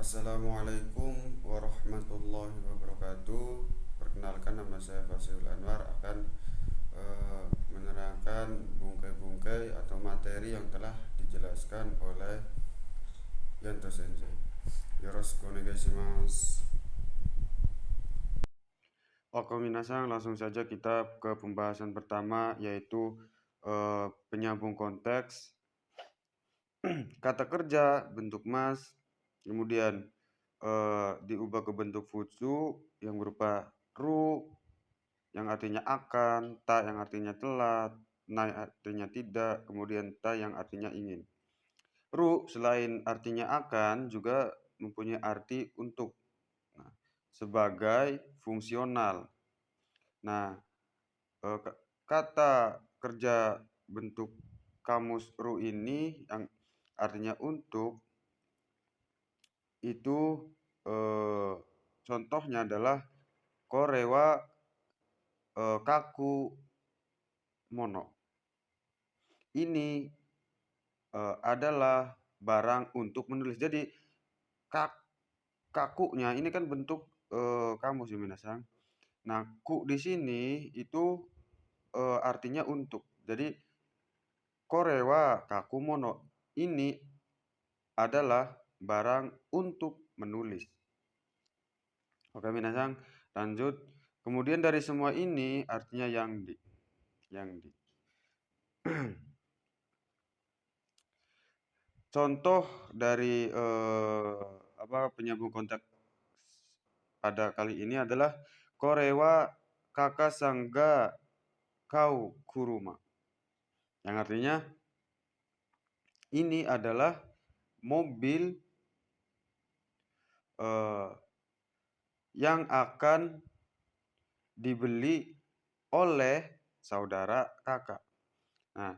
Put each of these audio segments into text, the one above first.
Assalamualaikum warahmatullahi wabarakatuh. Perkenalkan, nama saya Fasil Anwar akan menerangkan bungkai-bungkai atau materi yang telah dijelaskan oleh Yanto Sensei. Yoroshiku onegaishimasu. Oke minasan, langsung saja kita ke pembahasan pertama, yaitu penyambung konteks, kata kerja bentuk mas, kemudian diubah ke bentuk futsu yang berupa ru yang artinya akan, ta yang artinya telat, nai artinya tidak, kemudian ta yang artinya ingin. Ru selain artinya akan juga mempunyai arti untuk, nah, sebagai fungsional. Nah, kata kerja bentuk kamus ru ini yang artinya untuk itu, contohnya adalah korewa kaku mono. Ini adalah barang untuk menulis. Jadi kakunya ini kan bentuk kamus ya minasang. Nah, ku di sini itu artinya untuk. Jadi korewa kaku mono ini adalah barang untuk menulis. Oke minasang, lanjut. Kemudian dari semua ini artinya yang di. Contoh dari penyambung konteks pada kali ini adalah korewa kakak sangga kau kuruma. Yang artinya ini adalah mobil yang akan dibeli oleh saudara kakak. Nah,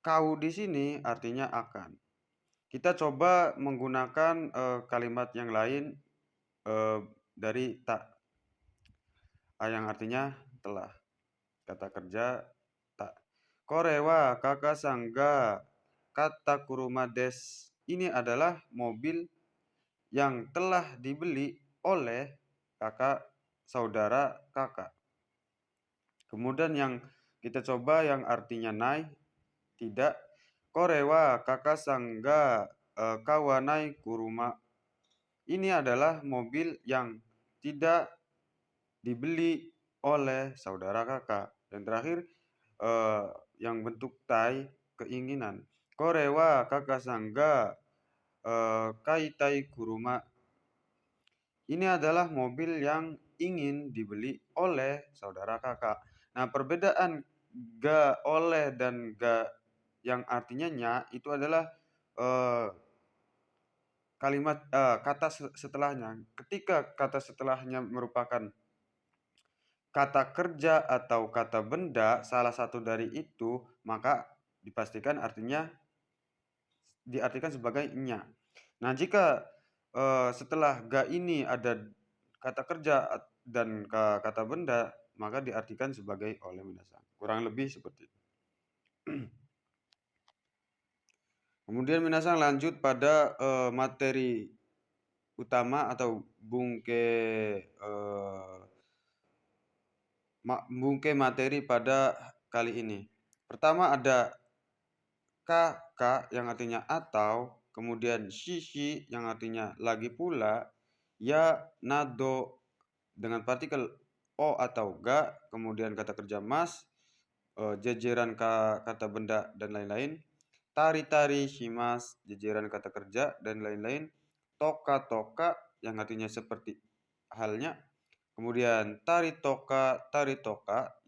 kau di sini artinya akan. Kita coba menggunakan kalimat yang lain dari tak, yang artinya telah. Kata kerja tak. Korewa kakak sangga kata kuruma des. Ini adalah mobil yang telah dibeli oleh kakak saudara kakak. Kemudian yang kita coba yang artinya nai, tidak. Korewa kakak sangga kawanai kuruma. Ini adalah mobil yang tidak dibeli oleh saudara kakak. Dan terakhir yang bentuk tai, keinginan. Korewa kakak sangga kaitai kuruma. Ini adalah mobil yang ingin dibeli oleh saudara kakak. Nah, perbedaan ga oleh dan ga yang artinya nya itu adalah kalimat kata setelahnya. Ketika kata setelahnya merupakan kata kerja atau kata benda, salah satu dari itu, maka dipastikan artinya diartikan sebagai nya. Nah, jika setelah ga ini ada kata kerja dan kata benda, maka diartikan sebagai oleh minasan. Kurang lebih seperti itu. Kemudian minasan lanjut pada materi utama atau bungke materi pada kali ini. Pertama ada yang artinya atau, kemudian shishi yang artinya lagi pula, ya nado dengan partikel o atau ga, kemudian kata kerja mas, jejeran kata benda dan lain-lain, tari-tari shimas, jejeran kata kerja dan lain-lain, toka-toka yang artinya seperti halnya, kemudian tari-toka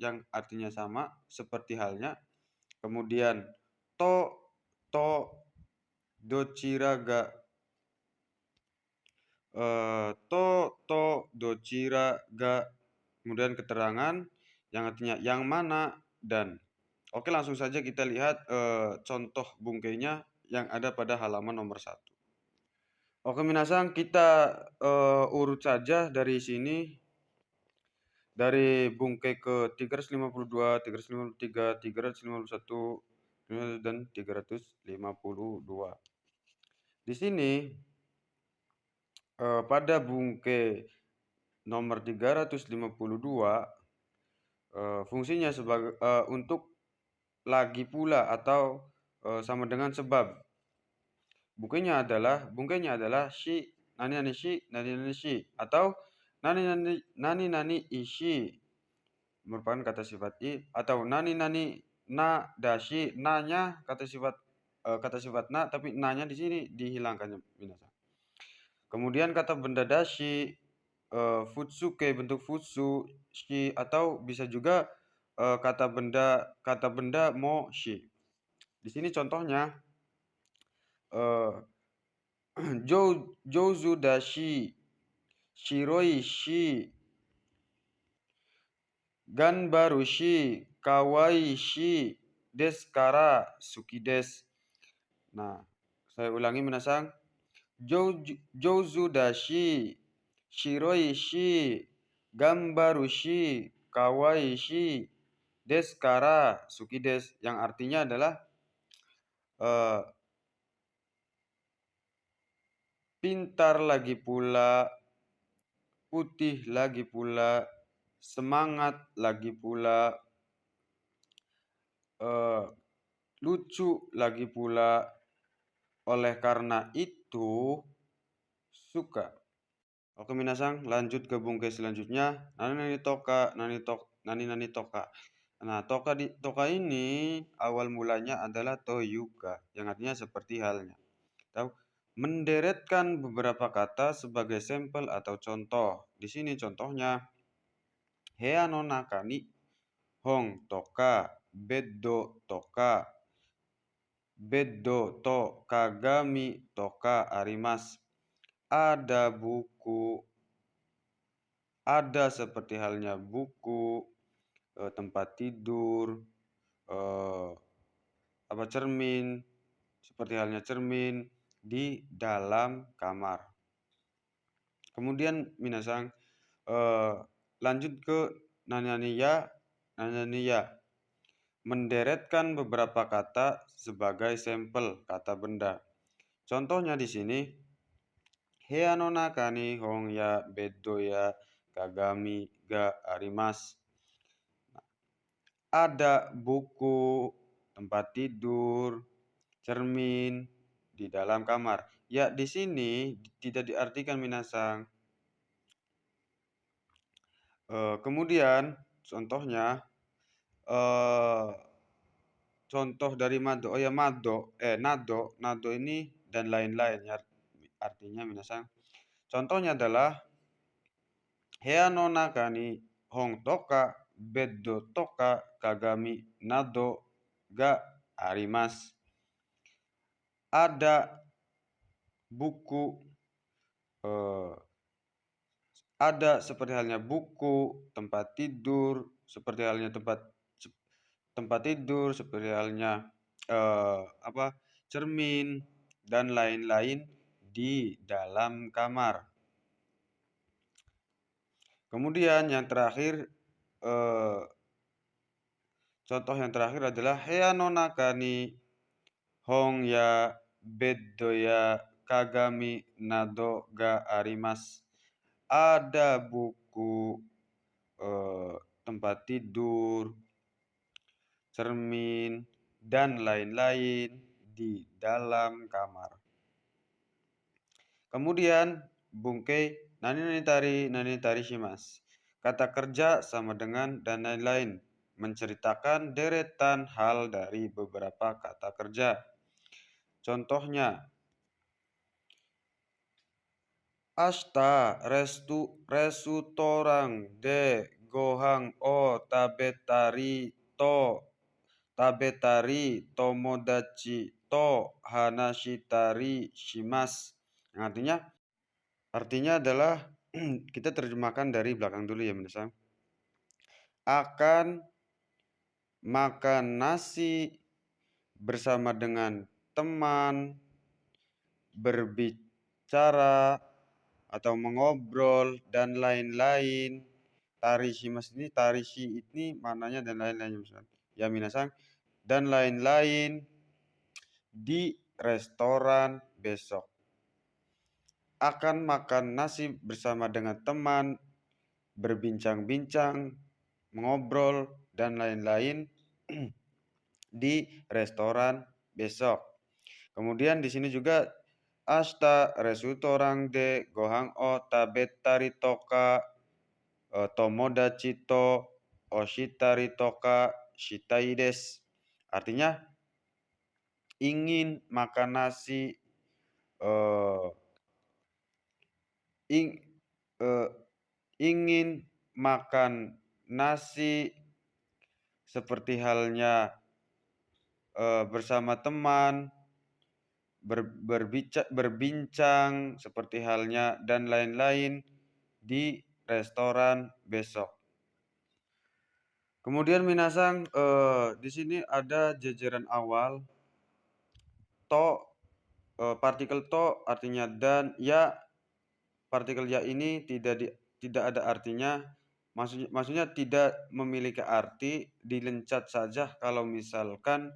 yang artinya sama seperti halnya, kemudian to dochira ga dochira ga, kemudian keterangan yang artinya yang mana dan. Oke, langsung saja kita lihat contoh bungkainya yang ada pada halaman nomor 1. Oke minasang, kita urut saja dari sini, dari bungkai ke 352, 353, 351 dan 352. Di sini pada bungke nomor 352, fungsinya sebagai untuk lagi pula atau sama dengan sebab. Bungkenya adalah shi, nani nani shi atau nani nani ishi merupakan kata sifat i, atau nani nani na dashi, na-nya kata sifat na, tapi na-nya di sini dihilangkan minasan. Kemudian kata benda dashi, futsuke bentuk futsu, shi, atau bisa juga kata benda mo shi. Di sini contohnya jouzu dashi, shiroi shi, ganbaru shi, kawaii shi, desu kara suki desu. Nah, saya ulangi minasan. Jouzu dashi, shiroi shi, ganbaru shi, kawaii shi, desu kara suki desu. Yang artinya adalah pintar lagi pula, putih lagi pula, semangat lagi pula, lucu lagi pula. Oleh karena itu suka. Oke minasang, lanjut ke bungke selanjutnya. Nani nani toka. Nah, toka ini awal mulanya adalah toyuka, yang artinya seperti halnya. Tahu? Menderetkan beberapa kata sebagai sampel atau contoh. Di sini contohnya hea no naka ni hong toka, beddo toka, beddo to kagami toka arimasu. Ada buku, ada seperti halnya buku, tempat tidur, cermin, seperti halnya cermin di dalam kamar. Kemudian minasang, lanjut ke nananiya. Menderetkan beberapa kata sebagai sampel kata benda. Contohnya di sini hea no naka ni hong ya beddo ya kagami ga arimasu. Ada buku, tempat tidur, cermin di dalam kamar. Ya, di sini tidak diartikan minasang. Kemudian contohnya contoh dari mado. Nado ini dan lain-lain ya. Artinya minasang. Contohnya adalah hea no naka ni hong toka, beddo toka, kagami nado ga arimasu. Ada buku, ada seperti halnya buku, tempat tidur, seperti halnya tempat tidur, seperti halnya cermin dan lain-lain di dalam kamar. Kemudian yang terakhir, contoh yang terakhir adalah hea no naka ni hong ya beddo ya kagami nado ga arimasu. Ada buku, tempat tidur, cermin, dan lain-lain di dalam kamar. Kemudian bungke nani tari shimasu. Kata kerja sama dengan dan lain-lain, menceritakan deretan hal dari beberapa kata kerja. Contohnya ashita restoran de gohan o tabetari tomodachi to hanashitari shimasu. Artinya adalah kita terjemahkan dari belakang dulu ya minasang. Akan makan nasi bersama dengan teman, berbicara atau mengobrol dan lain-lain. Tarishi ini maknanya dan lain-lain ya minasang. Dan lain-lain di restoran besok. akan makan nasi bersama dengan teman, berbincang-bincang, mengobrol, dan lain-lain di restoran besok. Kemudian di sini juga asta restoran de gohan o tabetari toka tomodachi to oshitari toka shitai desu. Artinya ingin makan nasi eh, ing, eh, ingin makan nasi seperti halnya bersama teman, berbincang seperti halnya dan lain-lain di restoran besok. Kemudian minasang di sini ada jajaran awal to, partikel to artinya dan, ya partikel ya ini tidak ada artinya, maksudnya tidak memiliki arti, dilencat saja kalau misalkan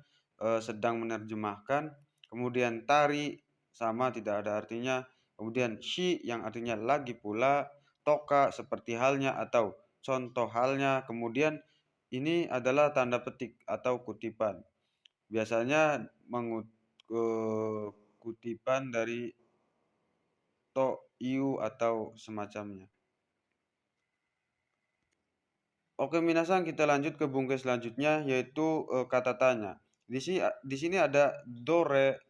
sedang menerjemahkan. Kemudian tari sama tidak ada artinya. Kemudian shi yang artinya lagi pula, toka seperti halnya atau contoh halnya. Kemudian ini adalah tanda petik atau kutipan. Biasanya kutipan dari to, iu atau semacamnya. Oke minasang, kita lanjut ke bungkus selanjutnya yaitu kata tanya. Di sini ada dore,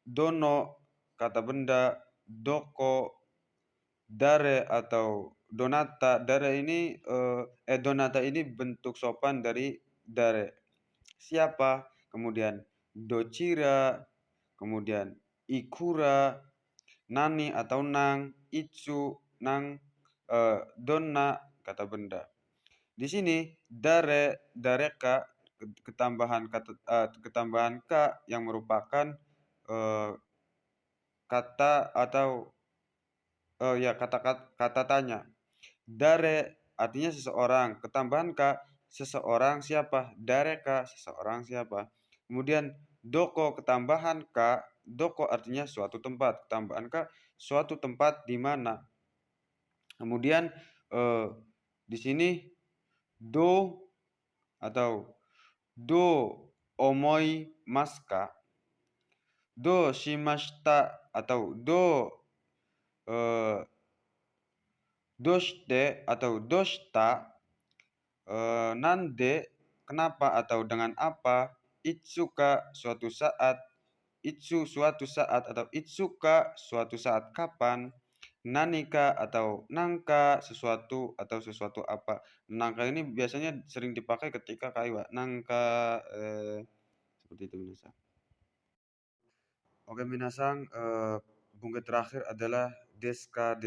dono kata benda, doko, dare atau donata. Donata ini bentuk sopan dari dare, siapa. Kemudian docira, kemudian ikura, nani atau nang, itsu, nang, donna kata benda. Di sini dareka ketambahan ka yang merupakan kata atau kata tanya. Dare artinya seseorang, ketambahan ka seseorang siapa, dareka seseorang siapa. Kemudian doko ketambahan ka, doko artinya suatu tempat, ketambahan ka suatu tempat di mana. Kemudian di sini do atau do omoi maska, do shimashita atau do doshite atau doshita, nande kenapa atau dengan apa, itsuka suatu saat, itsu suatu saat atau itsuka suatu saat kapan, nanika atau nangka sesuatu atau sesuatu apa. Nangka ini biasanya sering dipakai ketika kaiwa nangka seperti itu minasang. Oke minasang, bunga terakhir adalah deska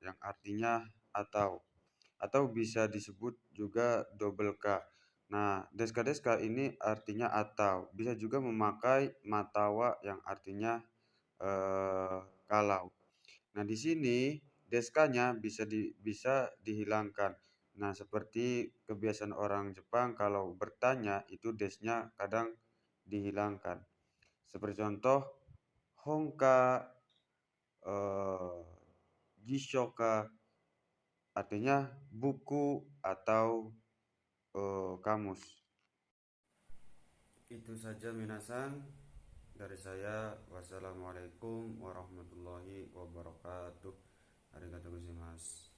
yang artinya atau bisa disebut juga double K. Nah, deska ini artinya atau, bisa juga memakai matawa yang artinya kalau. Nah, di sini deskanya bisa dihilangkan. Nah, seperti kebiasaan orang Jepang kalau bertanya itu desnya kadang dihilangkan. Seperti contoh honka, jishoka artinya buku atau kamus. Itu saja minasan dari saya. Wassalamualaikum warahmatullahi wabarakatuh. Arigatou gozaimasu.